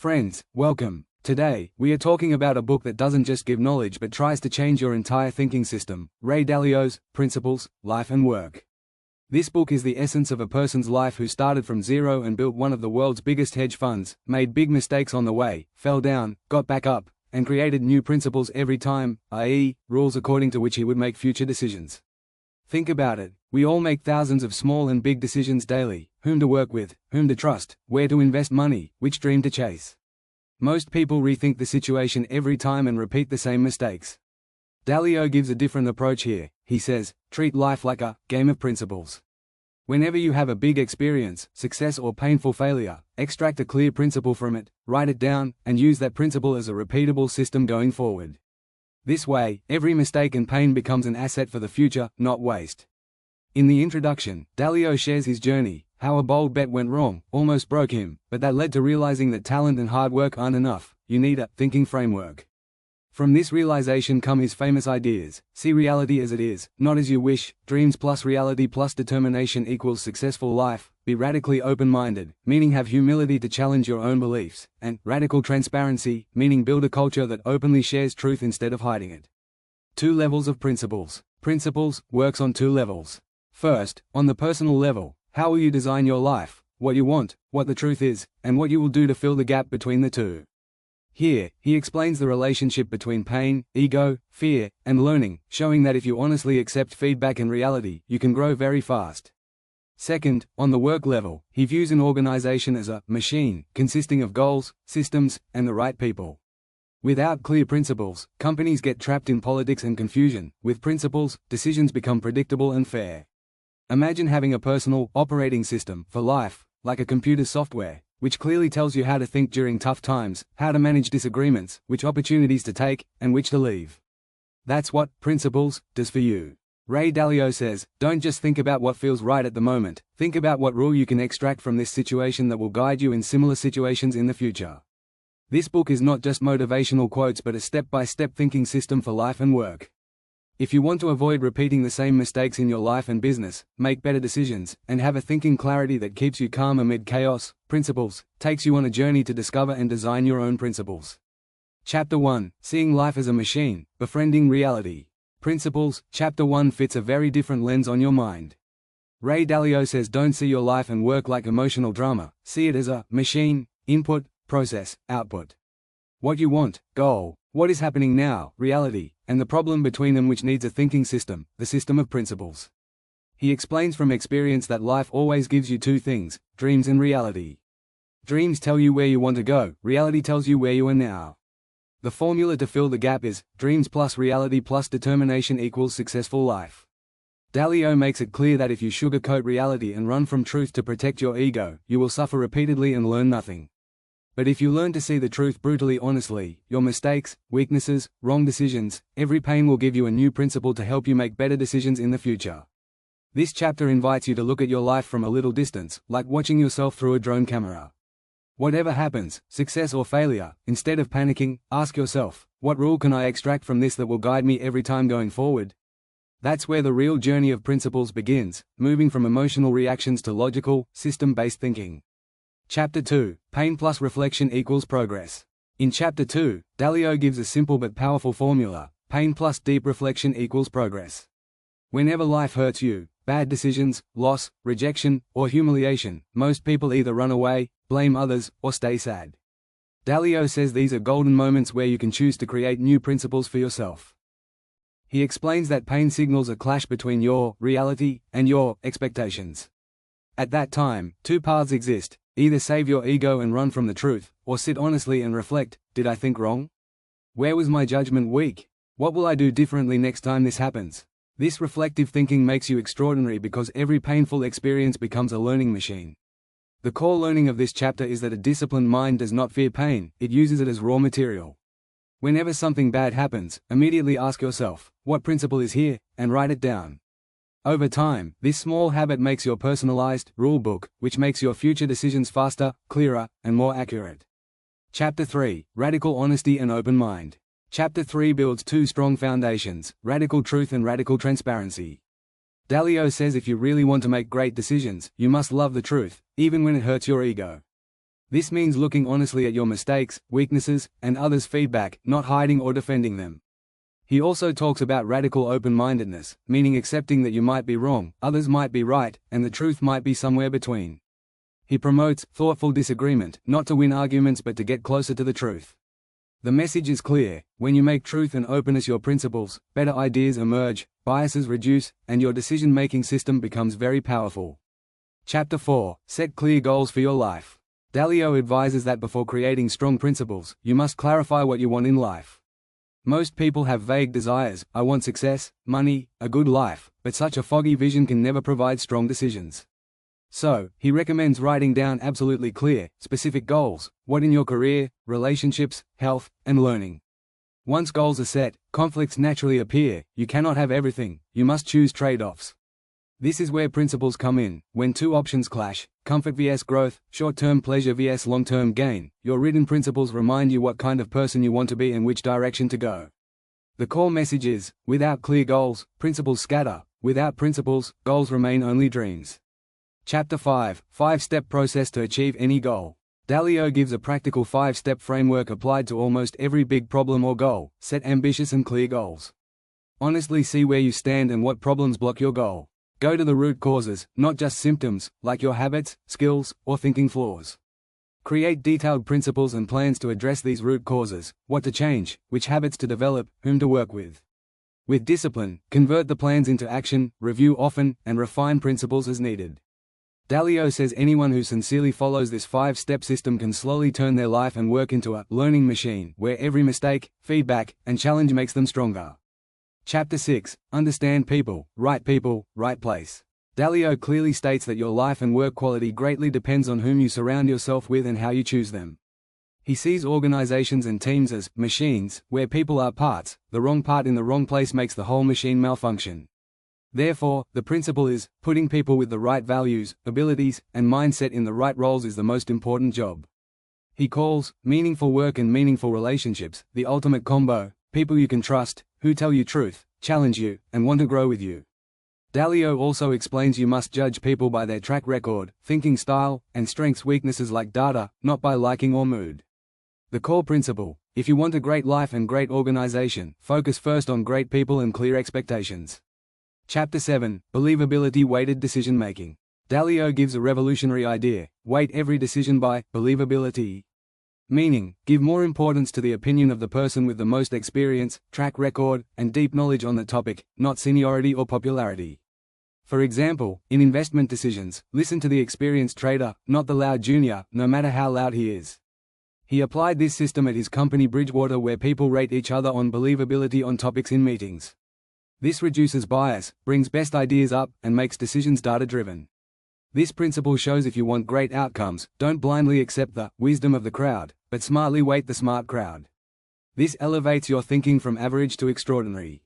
Friends, welcome. Today, we are talking about a book that doesn't just give knowledge but tries to change your entire thinking system, Ray Dalio's Principles, Life and Work. This book is the essence of a person's life who started from zero and built one of the world's biggest hedge funds, made big mistakes on the way, fell down, got back up, and created new principles every time, i.e., rules according to which he would make future decisions. Think about it, we all make thousands of small and big decisions daily: whom to work with, whom to trust, where to invest money, which dream to chase. Most people rethink the situation every time and repeat the same mistakes. Dalio gives a different approach here. He says, treat life like a game of principles. Whenever you have a big experience, success or painful failure, extract a clear principle from it, write it down, and use that principle as a repeatable system going forward. This way, every mistake and pain becomes an asset for the future, not waste. In the introduction, Dalio shares his journey, how a bold bet went wrong, almost broke him, but that led to realizing that talent and hard work aren't enough. You need a thinking framework. From this realization come his famous ideas: see reality as it is, not as you wish, dreams plus reality plus determination equals successful life, be radically open-minded, meaning have humility to challenge your own beliefs, and radical transparency, meaning build a culture that openly shares truth instead of hiding it. 2 levels of principles. Principles works on 2 levels. First, on the personal level, how will you design your life, what you want, what the truth is, and what you will do to fill the gap between the two. Here, he explains the relationship between pain, ego, fear, and learning, showing that if you honestly accept feedback and reality, you can grow very fast. Second, on the work level, he views an organization as a machine, consisting of goals, systems, and the right people. Without clear principles, companies get trapped in politics and confusion. With principles, decisions become predictable and fair. Imagine having a personal operating system for life, like a computer software, which clearly tells you how to think during tough times, how to manage disagreements, which opportunities to take, and which to leave. That's what Principles does for you. Ray Dalio says, don't just think about what feels right at the moment, think about what rule you can extract from this situation that will guide you in similar situations in the future. This book is not just motivational quotes but a step-by-step thinking system for life and work. If you want to avoid repeating the same mistakes in your life and business, make better decisions, and have a thinking clarity that keeps you calm amid chaos, Principles takes you on a journey to discover and design your own principles. Chapter 1, Seeing Life as a Machine, Befriending Reality. Principles, Chapter 1 fits a very different lens on your mind. Ray Dalio says don't see your life and work like emotional drama, see it as a machine: input, process, output. What you want, goal; what is happening now, reality, and the problem between them which needs a thinking system, the system of principles. He explains from experience that life always gives you 2 things, dreams and reality. Dreams tell you where you want to go, reality tells you where you are now. The formula to fill the gap is, dreams plus reality plus determination equals successful life. Dalio makes it clear that if you sugarcoat reality and run from truth to protect your ego, you will suffer repeatedly and learn nothing. But if you learn to see the truth brutally honestly, your mistakes, weaknesses, wrong decisions, every pain will give you a new principle to help you make better decisions in the future. This chapter invites you to look at your life from a little distance, like watching yourself through a drone camera. Whatever happens, success or failure, instead of panicking, ask yourself, what rule can I extract from this that will guide me every time going forward? That's where the real journey of principles begins, moving from emotional reactions to logical, system-based thinking. Chapter 2, Pain plus Reflection equals Progress. In Chapter 2, Dalio gives a simple but powerful formula: pain plus deep reflection equals progress. Whenever life hurts you, bad decisions, loss, rejection, or humiliation, most people either run away, blame others, or stay sad. Dalio says these are golden moments where you can choose to create new principles for yourself. He explains that pain signals a clash between your reality and your expectations. At that time, 2 paths exist: either save your ego and run from the truth, or sit honestly and reflect, did I think wrong? Where was my judgment weak? What will I do differently next time this happens? This reflective thinking makes you extraordinary because every painful experience becomes a learning machine. The core learning of this chapter is that a disciplined mind does not fear pain, it uses it as raw material. Whenever something bad happens, immediately ask yourself, what principle is here, and write it down. Over time, this small habit makes your personalized rule book, which makes your future decisions faster, clearer, and more accurate. Chapter 3, Radical Honesty and Open Mind. Chapter 3 builds 2 strong foundations: radical truth and radical transparency. Dalio says if you really want to make great decisions, you must love the truth, even when it hurts your ego. This means looking honestly at your mistakes, weaknesses, and others' feedback, not hiding or defending them. He also talks about radical open-mindedness, meaning accepting that you might be wrong, others might be right, and the truth might be somewhere between. He promotes thoughtful disagreement, not to win arguments but to get closer to the truth. The message is clear: when you make truth and openness your principles, better ideas emerge, biases reduce, and your decision-making system becomes very powerful. Chapter 4: Set clear goals for your life. Dalio advises that before creating strong principles, you must clarify what you want in life. Most people have vague desires: I want success, money, a good life, but such a foggy vision can never provide strong decisions. So, he recommends writing down absolutely clear, specific goals, what in your career, relationships, health, and learning. Once goals are set, conflicts naturally appear. You cannot have everything, you must choose trade-offs. This is where principles come in. When two options clash, comfort vs growth, short-term pleasure vs long-term gain, your written principles remind you what kind of person you want to be and which direction to go. The core message is, without clear goals, principles scatter. Without principles, goals remain only dreams. Chapter 5: 5-Step Process to Achieve Any Goal. Dalio gives a practical 5-step framework applied to almost every big problem or goal. Set ambitious and clear goals. Honestly see where you stand and what problems block your goal. Go to the root causes, not just symptoms, like your habits, skills, or thinking flaws. Create detailed principles and plans to address these root causes: what to change, which habits to develop, whom to work with. With discipline, convert the plans into action, review often, and refine principles as needed. Dalio says anyone who sincerely follows this 5-step system can slowly turn their life and work into a learning machine, where every mistake, feedback, and challenge makes them stronger. Chapter 6: Understand people, right place. Dalio clearly states that your life and work quality greatly depends on whom you surround yourself with and how you choose them. He sees organizations and teams as machines, where people are parts. The wrong part in the wrong place makes the whole machine malfunction. Therefore, the principle is, putting people with the right values, abilities, and mindset in the right roles is the most important job. He calls meaningful work and meaningful relationships the ultimate combo: people you can trust, who tell you truth, challenge you, and want to grow with you. Dalio also explains you must judge people by their track record, thinking style, and strengths-weaknesses like data, not by liking or mood. The core principle: if you want a great life and great organization, focus first on great people and clear expectations. Chapter 7: Believability-Weighted Decision-Making. Dalio gives a revolutionary idea: weight every decision by believability. Meaning, give more importance to the opinion of the person with the most experience, track record, and deep knowledge on the topic, not seniority or popularity. For example, in investment decisions, listen to the experienced trader, not the loud junior, no matter how loud he is. He applied this system at his company Bridgewater, where people rate each other on believability on topics in meetings. This reduces bias, brings best ideas up, and makes decisions data-driven. This principle shows if you want great outcomes, don't blindly accept the wisdom of the crowd, but smartly weight the smart crowd. This elevates your thinking from average to extraordinary.